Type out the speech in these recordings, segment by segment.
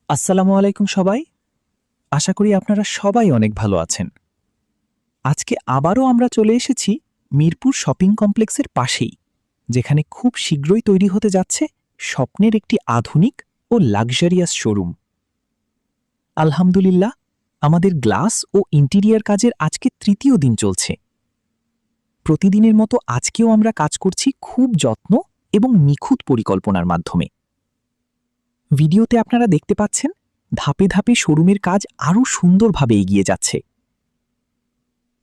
আসসালামু আলাইকুম সবাই। আশা করি আপনারা সবাই অনেক ভালো আছেন। আজকে আবারও আমরা চলে এসেছি মিরপুর শপিং কমপ্লেক্সের পাশেই, যেখানে খুব শীঘ্রই তৈরি হতে যাচ্ছে স্বপ্নের একটি আধুনিক ও লাক্সারিয়াস শোরুম। আলহামদুলিল্লাহ, আমাদের গ্লাস ও ইন্টেরিয়ার কাজের আজকে তৃতীয় দিন চলছে। প্রতিদিনের মতো আজকেও আমরা কাজ করছি খুব যত্ন এবং নিখুঁত পরিকল্পনার মাধ্যমে। ভিডিওতে আপনারা দেখতে পাচ্ছেন ধাপে ধাপে শোরুমের কাজ আরও সুন্দরভাবে এগিয়ে যাচ্ছে।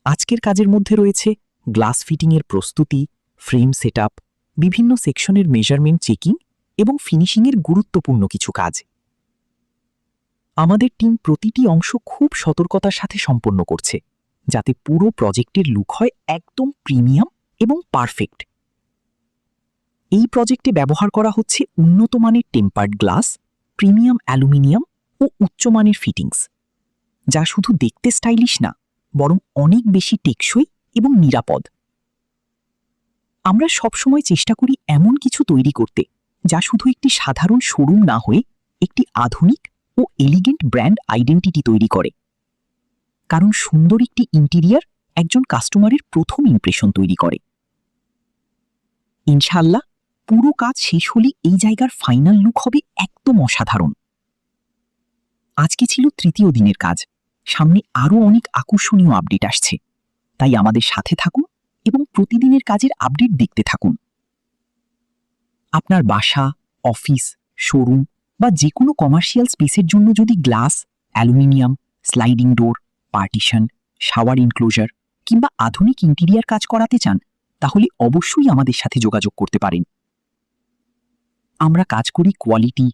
আজকের কাজের মধ্যে রয়েছে গ্লাস ফিটিংয়ের প্রস্তুতি, ফ্রেম সেটআপ, বিভিন্ন সেকশনের মেজারমেন্ট চেকিং এবং ফিনিশিংয়ের গুরুত্বপূর্ণ কিছু কাজ। আমাদের টিম প্রতিটি অংশ খুব সতর্কতার সাথে সম্পন্ন করছে, যাতে পুরো প্রজেক্টের লুক হয় একদম প্রিমিয়াম এবং পারফেক্ট। এই প্রজেক্টে ব্যবহার করা হচ্ছে উন্নত মানের টেম্পার্ড গ্লাস, প্রিমিয়াম অ্যালুমিনিয়াম ও উচ্চমানের ফিটিংস, যা শুধু দেখতে স্টাইলিশ না, বরং অনেক বেশি টেকসই এবং নিরাপদ। আমরা সবসময় চেষ্টা করি এমন কিছু তৈরি করতে যা শুধু একটি সাধারণ শোরুম না হয়ে একটি আধুনিক ও এলিগেন্ট ব্র্যান্ড আইডেন্টিটি তৈরি করে। কারণ সুন্দর একটি ইন্টেরিয়ার একজন কাস্টমারের প্রথম ইমপ্রেশন তৈরি করে। ইনশাআল্লাহ, পুরো কাজ শেষ হলে এই জায়গার ফাইনাল লুক হবে একদম অসাধারণ। আজকে ছিল তৃতীয় দিনের কাজ, সামনে আরও অনেক আকর্ষণীয় আপডেট আসছে, তাই আমাদের সাথে থাকুন এবং প্রতিদিনের কাজের আপডেট দেখতে থাকুন। আপনার বাসা, অফিস, শোরুম বা যে কোনো কমার্শিয়াল স্পেসের জন্য যদি glass, aluminium, sliding door, partition, shower enclosure কিংবা আধুনিক ইন্টেরিয়ার কাজ করাতে চান, তাহলে অবশ্যই আমাদের সাথে যোগাযোগ করতে পারেন। আমরা কাজ করি কোয়ালিটি,